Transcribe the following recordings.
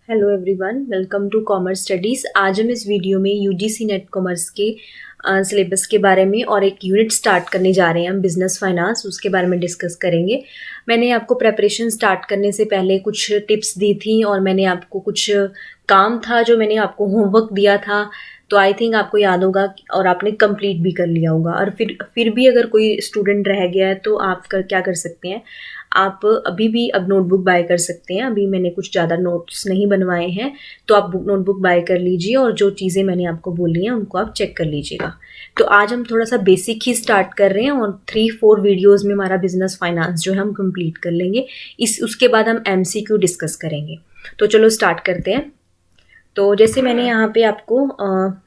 Hello everyone, welcome to commerce studies. आज हम इस वीडियो में यूजीसी नेट कॉमर्स के सिलेबस के बारे में और एक यूनिट स्टार्ट करने जा रहे हैं हम, बिजनेस फाइनेंस, उसके बारे में डिस्कस करेंगे। मैंने आपको प्रेपरेशन स्टार्ट करने से पहले कुछ टिप्स दी थी और मैंने आपको कुछ काम था जो मैंने आपको होमवर्क दिया था, तो आई थिंक आपको याद होगा और आपने कंप्लीट भी कर लिया होगा। और फिर भी अगर कोई स्टूडेंट रह गया है तो आप क्या कर सकते हैं, आप अभी भी अब नोटबुक बाय कर सकते हैं। अभी मैंने कुछ ज़्यादा नोट्स नहीं बनवाए हैं, तो आप नोटबुक बाय कर लीजिए और जो चीज़ें मैंने आपको बोली हैं उनको आप चेक कर लीजिएगा। तो आज हम थोड़ा सा बेसिक ही स्टार्ट कर रहे हैं और 3-4 वीडियोज़ में हमारा बिजनेस फाइनेंस जो है हम कंप्लीट कर लेंगे। उसके बाद हम एमसीक्यू डिस्कस करेंगे। तो चलो स्टार्ट करते हैं। तो जैसे मैंने यहाँ पे आपको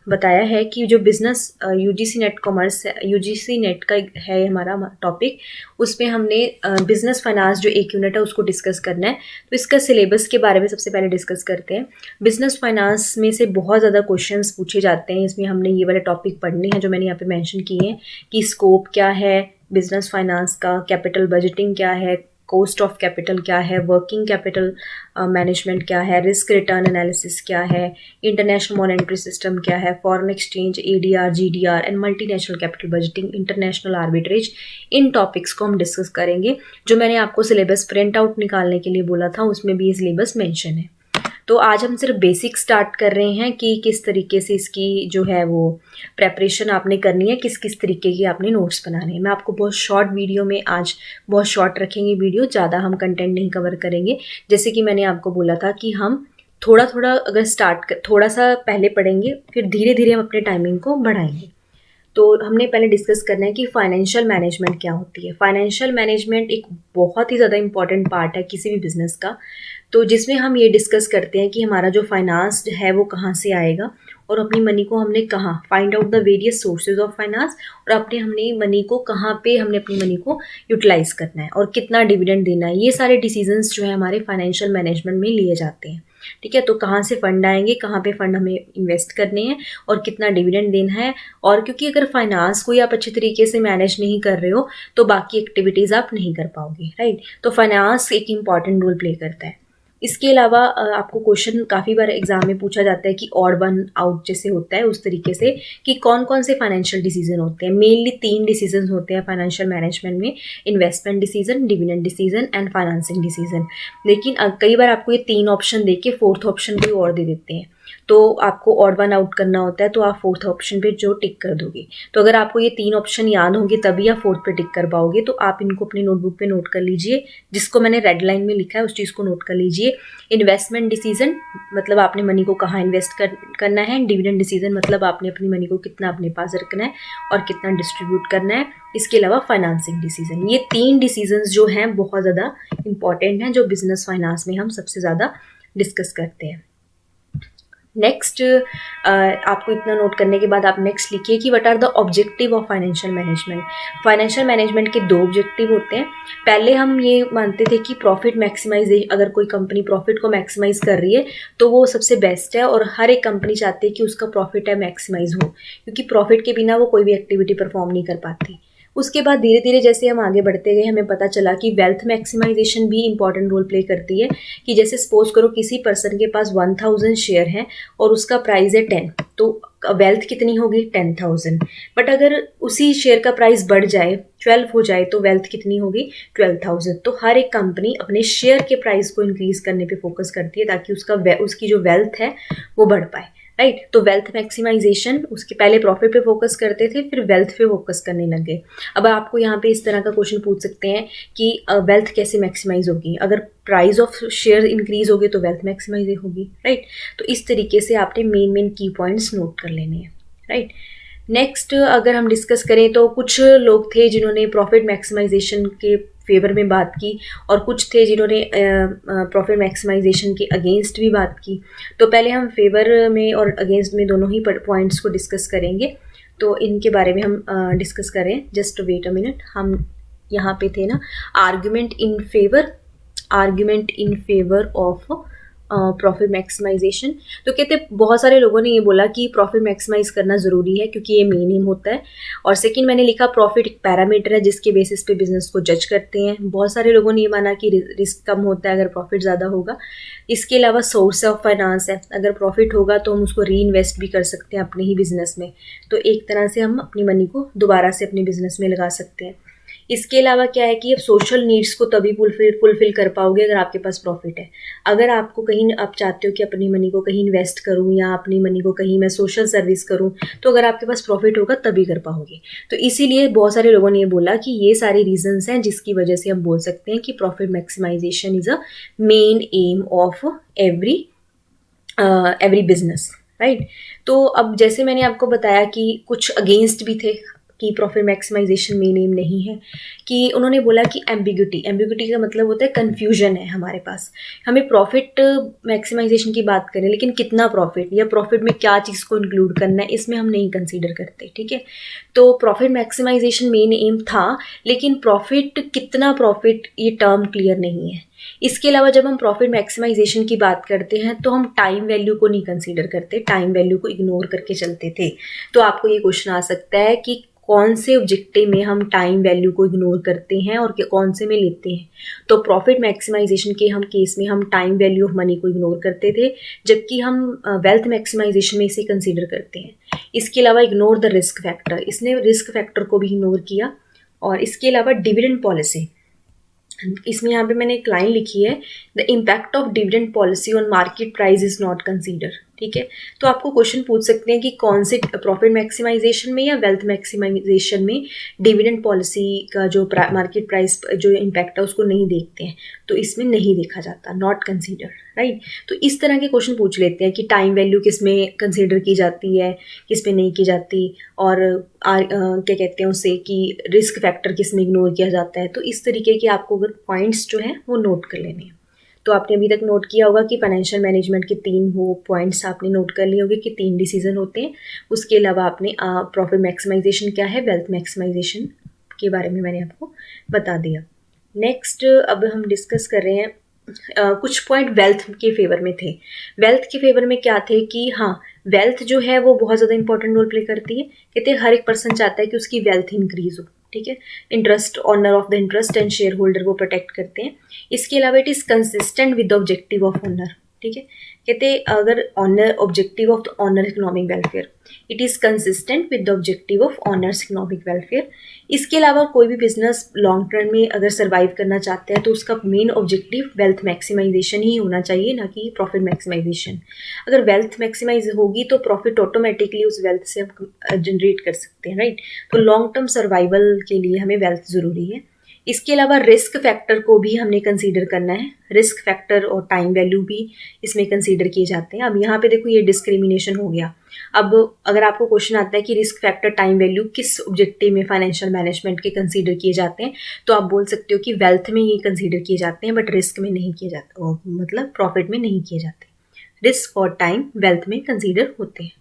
बताया है कि जो business UGC NET commerce UGC net का है हमारा टॉपिक, उसमें हमने बिज़नेस फाइनेंस जो एक यूनिट है उसको डिस्कस करना है। तो इसका सिलेबस के बारे में सबसे पहले डिस्कस करते हैं। बिज़नेस फाइनेंस में से बहुत ज़्यादा क्वेश्चंस पूछे जाते हैं, इसमें हमने ये वाले टॉपिक पढ़ने हैं जो मैंने यहाँ पे मेंशन किए हैं कि स्कोप क्या है बिज़नेस फाइनेंस का, कैपिटल बजटिंग क्या है, कॉस्ट ऑफ कैपिटल क्या है, वर्किंग कैपिटल मैनेजमेंट क्या है, रिस्क रिटर्न एनालिसिस क्या है, इंटरनेशनल मॉनेटरी सिस्टम क्या है, foreign exchange, ADR, GDR and multinational capital budgeting, international arbitrage. In topics को हम डिस्कस करेंगे। जो मैंने आपको सिलेबस प्रिंट आउट निकालने के लिए बोला था उसमें भी ये सिलेबस मेंशन है। तो आज हम सिर्फ बेसिक स्टार्ट कर रहे हैं कि किस तरीके से इसकी जो है वो प्रेपरेशन आपने करनी है, किस किस तरीके की आपने नोट्स बनाने हैं। मैं आपको बहुत शॉर्ट वीडियो में आज बहुत शॉर्ट रखेंगे वीडियो, ज़्यादा हम कंटेंट नहीं कवर करेंगे। जैसे कि मैंने आपको बोला था कि हम थोड़ा थोड़ा अगर थोड़ा सा पहले पढ़ेंगे, फिर धीरे धीरे हम अपने टाइमिंग को बढ़ाएंगे। तो हमने पहले डिस्कस करना है कि फाइनेंशियल मैनेजमेंट क्या होती है। फाइनेंशियल मैनेजमेंट एक बहुत ही ज़्यादा इंपॉर्टेंट पार्ट है किसी भी बिजनेस का, तो जिसमें हम ये डिस्कस करते हैं कि हमारा जो फाइनेंस है वो कहाँ से आएगा और अपनी मनी को हमने कहाँ find out the various sources of finance, और हमने मनी को कहाँ पे हमने अपनी मनी को यूटिलाइज करना है और कितना डिविडेंड देना है। ये सारे डिसीजंस जो है हमारे फाइनेंशियल मैनेजमेंट में लिए जाते हैं। ठीक है, तो कहाँ से फंड आएंगे, कहाँ पे फंड हमें इन्वेस्ट करने हैं और कितना डिविडेंड देना है। और क्योंकि अगर फाइनेंस को आप अच्छे तरीके से मैनेज नहीं कर रहे हो तो बाकी एक्टिविटीज़ आप नहीं कर पाओगे, राइट। तो फाइनेंस एक इम्पॉर्टेंट रोल प्ले करता है। इसके अलावा आपको क्वेश्चन काफ़ी बार एग्जाम में पूछा जाता है कि ऑड वन आउट जैसे होता है उस तरीके से, कि कौन कौन से फाइनेंशियल डिसीजन होते हैं। मेनली 3 डिसीजन होते हैं फाइनेंशियल मैनेजमेंट में: investment decision, dividend decision and financing decision. लेकिन कई बार आपको ये 3 ऑप्शन दे के 4th ऑप्शन कोई और दे देते हैं, तो आपको ऑड वन आउट करना होता है, तो आप 4th ऑप्शन पे जो टिक कर दोगे। तो अगर आपको ये 3 ऑप्शन याद होंगे तभी आप 4th पे टिक कर पाओगे। तो आप इनको अपनी नोटबुक पे नोट कर लीजिए, जिसको मैंने रेड लाइन में लिखा है उस चीज़ को नोट कर लीजिए। इन्वेस्टमेंट डिसीजन मतलब आपने मनी को कहाँ इन्वेस्ट करना है। डिविडेंड डिसीजन मतलब आपने अपनी मनी को कितना अपने पास रखना है और कितना डिस्ट्रीब्यूट करना है। इसके अलावा फाइनेंसिंग डिसीजन। ये 3 डिसीजंस जो हैं बहुत ज़्यादा इंपॉर्टेंट हैं, जो बिजनेस फाइनेंस में हम सबसे ज़्यादा डिस्कस करते हैं। नेक्स्ट आपको इतना नोट करने के बाद आप नेक्स्ट लिखिए कि what are the objective of financial management. Financial management के 2 ऑब्जेक्टिव होते हैं। पहले हम ये मानते थे कि प्रॉफिट मैक्सिमाइजेशन, अगर कोई कंपनी प्रॉफिट को मैक्सिमाइज कर रही है तो वो सबसे बेस्ट है, और हर एक कंपनी चाहती है कि उसका प्रॉफिट है मैक्सिमाइज हो, क्योंकि प्रॉफिट के बिना वो कोई भी एक्टिविटी परफॉर्म नहीं कर पाती। उसके बाद धीरे धीरे जैसे हम आगे बढ़ते गए हमें पता चला कि वेल्थ मैक्सिमाइजेशन भी इंपॉर्टेंट रोल प्ले करती है। कि जैसे सपोज करो किसी पर्सन के पास 1000 शेयर हैं और उसका प्राइस है 10, तो वेल्थ कितनी होगी 10,000। बट अगर उसी शेयर का प्राइस बढ़ जाए 12 हो जाए तो वेल्थ कितनी होगी 12,000। तो हर एक कंपनी अपने शेयर के प्राइस को इंक्रीज करने पे फोकस करती है ताकि उसकी जो वेल्थ है वो बढ़ पाए, राइट। तो वेल्थ मैक्सिमाइजेशन, उसके पहले प्रॉफिट पे फोकस करते थे, फिर वेल्थ पे फोकस करने लग गए। अब आपको यहाँ पे इस तरह का क्वेश्चन पूछ सकते हैं कि वेल्थ कैसे मैक्सिमाइज होगी। अगर प्राइस ऑफ शेयर इंक्रीज होगी तो वेल्थ मैक्सिमाइज होगी, राइट। तो इस तरीके से आपने मेन की पॉइंट्स नोट कर लेने हैं, राइट। नेक्स्ट अगर हम डिस्कस करें तो कुछ लोग थे जिन्होंने प्रॉफिट मैक्सिमाइजेशन के फेवर में बात की और कुछ थे जिन्होंने प्रॉफिट मैक्सिमाइजेशन के अगेंस्ट भी बात की। तो पहले हम फेवर में और अगेंस्ट में दोनों ही पॉइंट्स को डिस्कस करेंगे। तो इनके बारे में हम डिस्कस करें। जस्ट वेट अ मिनट, हम यहाँ पे थे ना, argument in favour of profit maximisation. तो कहते बहुत सारे लोगों ने ये बोला कि प्रॉफिट मैक्सिमाइज करना ज़रूरी है क्योंकि ये मेन एम होता है। और सेकंड मैंने लिखा प्रॉफिट एक पैरामीटर है जिसके बेसिस पे बिजनेस को जज करते हैं। बहुत सारे लोगों ने ये माना कि रिस्क कम होता है अगर प्रॉफिट ज़्यादा होगा। इसके अलावा सोर्स ऑफ फाइनेंस है, अगर प्रॉफिट होगा तो हम उसको री इन्वेस्ट भी कर सकते हैं अपने ही बिजनेस में। तो एक तरह से हम अपनी मनी को दोबारा से अपने बिजनेस में लगा सकते हैं। इसके अलावा क्या है कि आप सोशल नीड्स को तभी फुलफिल कर पाओगे अगर आपके पास प्रॉफिट है। अगर आपको कहीं आप चाहते हो कि अपनी मनी को कहीं इन्वेस्ट करूं या अपनी मनी को कहीं मैं सोशल सर्विस करूं, तो अगर आपके पास प्रॉफिट होगा तभी कर पाओगे। तो इसीलिए बहुत सारे लोगों ने ये बोला कि ये सारे रीजंस हैं जिसकी वजह से हम बोल सकते हैं कि profit maximisation is a main aim of every business, right. तो अब जैसे मैंने आपको बताया कि कुछ अगेंस्ट भी थे कि प्रॉफिट मैक्सिमाइजेशन मेन एम नहीं है, कि उन्होंने बोला कि एम्बिग्यूटी का मतलब होता है कन्फ्यूजन है हमारे पास। हमें प्रॉफिट मैक्सिमाइजेशन की बात करें लेकिन कितना प्रॉफिट या प्रॉफिट में क्या चीज़ को इंक्लूड करना है इसमें हम नहीं कंसीडर करते, ठीक है। तो प्रॉफिट मैक्सिमाइजेशन मेन एम था लेकिन प्रॉफिट कितना प्रॉफिट ये टर्म क्लियर नहीं है। इसके अलावा जब हम प्रॉफिट मैक्सिमाइजेशन की बात करते हैं तो हम टाइम वैल्यू को नहीं कंसीडर करते, टाइम वैल्यू को इग्नोर करके चलते थे। तो आपको ये क्वेश्चन आ सकता है कि कौन से ऑब्जेक्टिव में हम टाइम वैल्यू को इग्नोर करते हैं और कौन से में लेते हैं। तो प्रॉफिट मैक्सिमाइजेशन के हम केस में हम टाइम वैल्यू ऑफ मनी को इग्नोर करते थे, जबकि हम वेल्थ मैक्सिमाइजेशन में इसे कंसीडर करते हैं। इसके अलावा इग्नोर द रिस्क फैक्टर, इसने रिस्क फैक्टर को भी इग्नोर किया। और इसके अलावा डिविडेंड पॉलिसी, इसमें यहाँ पे मैंने एक लाइन लिखी है, the impact of dividend policy on market price is not consider, ठीक है। तो आपको क्वेश्चन पूछ सकते हैं कि कौन से प्रॉफिट मैक्सिमाइजेशन में या वेल्थ मैक्सिमाइजेशन में डिविडेंड पॉलिसी का जो मार्केट प्राइस जो इम्पैक्ट है उसको नहीं देखते हैं। तो इसमें नहीं देखा जाता, नॉट कंसीडर, राइट। तो इस तरह के क्वेश्चन पूछ लेते हैं कि टाइम वैल्यू किस में कंसीडर की जाती है, किस में नहीं की जाती, और क्या कहते हैं उसे कि रिस्क फैक्टर किस में इग्नोर किया जाता है। तो इस तरीके के आपको अगर पॉइंट्स जो हैं वो नोट कर लेने हैं। तो आपने अभी तक नोट किया होगा कि फाइनेंशियल मैनेजमेंट के 3 वो पॉइंट्स आपने नोट कर लिए होंगे कि 3 डिसीजन होते हैं। उसके अलावा आपने प्रॉफिट मैक्सिमाइजेशन क्या है, वेल्थ मैक्सिमाइजेशन के बारे में मैंने आपको बता दिया। नेक्स्ट अब हम डिस्कस कर रहे हैं कुछ पॉइंट वेल्थ के फेवर में थे। वेल्थ के फेवर में क्या थे कि हाँ, वेल्थ जो है वो बहुत ज़्यादा इंपॉर्टेंट रोल प्ले करती है। कहते हैं हर एक पर्सन चाहता है कि उसकी वेल्थ इंक्रीज हो, ठीक है। Interest, owner of the interest and shareholder को प्रोटेक्ट करते हैं। इसके अलावा it is consistent with the objective of owner, ठीक है। कहते हैं अगर owner objective of the owner economic welfare, it is consistent with the objective of owners economic welfare. इसके अलावा कोई भी बिजनेस लॉन्ग टर्म में अगर सर्वाइव करना चाहता है तो उसका मेन ऑब्जेक्टिव वेल्थ मैक्सिमाइजेशन ही होना चाहिए, ना कि प्रॉफिट मैक्सिमाइजेशन। अगर वेल्थ मैक्सिमाइज होगी तो प्रॉफिट ऑटोमेटिकली उस वेल्थ से हम जनरेट कर सकते हैं, राइट। तो लॉन्ग टर्म सर्वाइवल के लिए हमें वेल्थ ज़रूरी है। इसके अलावा रिस्क फैक्टर को भी हमने कंसीडर करना है। रिस्क फैक्टर और टाइम वैल्यू भी इसमें कंसीडर किए जाते हैं। अब यहाँ पे देखो ये डिस्क्रिमिनेशन हो गया। अब अगर आपको क्वेश्चन आता है कि रिस्क फैक्टर, टाइम वैल्यू किस ऑब्जेक्टिव में फाइनेंशियल मैनेजमेंट के कंसीडर किए जाते हैं, तो आप बोल सकते हो कि वेल्थ में ये कंसीडर किए जाते हैं बट रिस्क में नहीं किए जाते, मतलब प्रॉफिट में नहीं किए जाते। रिस्क और टाइम वेल्थ में कंसीडर होते हैं।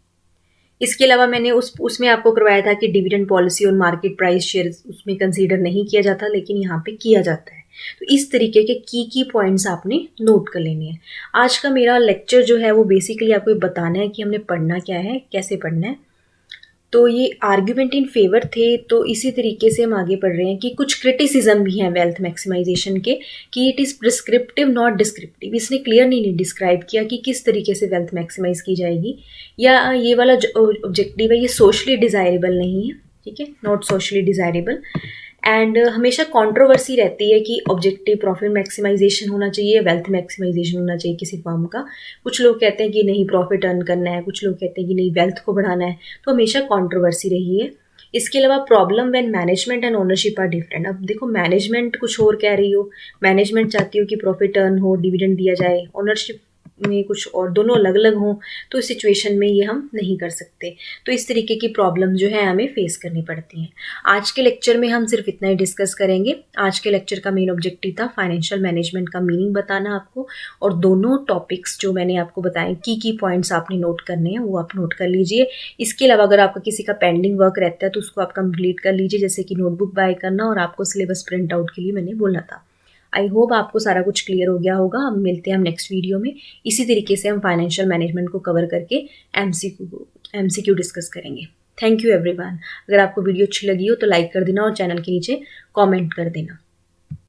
इसके अलावा मैंने उसमें आपको करवाया था कि डिविडेंड पॉलिसी और मार्केट प्राइस शेयर उसमें कंसीडर नहीं किया जाता, लेकिन यहाँ पे किया जाता है। तो इस तरीके के की पॉइंट्स आपने नोट कर लेने हैं। आज का मेरा लेक्चर जो है वो बेसिकली आपको बताना है कि हमने पढ़ना क्या है, कैसे पढ़ना है। तो ये आर्ग्यूमेंट इन फेवर थे। तो इसी तरीके से हम आगे पढ़ रहे हैं कि कुछ क्रिटिसिज्म भी हैं वेल्थ मैक्सिमाइजेशन के, कि it is prescriptive not descriptive. इसने क्लियरली नहीं डिस्क्राइब किया कि किस तरीके से वेल्थ मैक्सिमाइज की जाएगी, या ये वाला जो ऑब्जेक्टिव है ये सोशली डिज़ायरेबल नहीं है, ठीक है, नॉट सोशली डिज़ायरेबल। एंड हमेशा कंट्रोवर्सी रहती है कि ऑब्जेक्टिव प्रॉफिट मैक्सिमाइजेशन होना चाहिए, वेल्थ मैक्सिमाइजेशन होना चाहिए किसी फर्म का। कुछ लोग कहते हैं कि नहीं प्रॉफिट अर्न करना है, कुछ लोग कहते हैं कि नहीं वेल्थ को बढ़ाना है। तो हमेशा कंट्रोवर्सी रही है। इसके अलावा problem when management and ownership are different. अब देखो मैनेजमेंट कुछ और कह रही हो, मैनेजमेंट चाहती हो कि प्रॉफिट अर्न हो, डिविडेंड दिया जाए, ओनरशिप में कुछ और, दोनों अलग अलग हों, तो इस सिचुएशन में ये हम नहीं कर सकते। तो इस तरीके की प्रॉब्लम जो है हमें फेस करनी पड़ती हैं। आज के लेक्चर में हम सिर्फ इतना ही डिस्कस करेंगे। आज के लेक्चर का मेन ऑब्जेक्टिव था फाइनेंशियल मैनेजमेंट का मीनिंग बताना आपको, और दोनों टॉपिक्स जो मैंने आपको बताए की पॉइंट्स आपने नोट करने हैं वो आप नोट कर लीजिए। इसके अलावा अगर आपका किसी का पेंडिंग वर्क रहता है तो उसको आप कंप्लीट कर लीजिए, जैसे कि नोटबुक बाय करना और आपको सिलेबस प्रिंट आउट के लिए मैंने बोला था। आई होप आपको सारा कुछ क्लियर हो गया होगा। हम मिलते हैं हम नेक्स्ट वीडियो में। इसी तरीके से हम फाइनेंशियल मैनेजमेंट को कवर करके एमसीक्यू डिस्कस करेंगे। Thank you everyone. अगर आपको वीडियो अच्छी लगी हो तो लाइक कर देना और चैनल के नीचे कमेंट कर देना।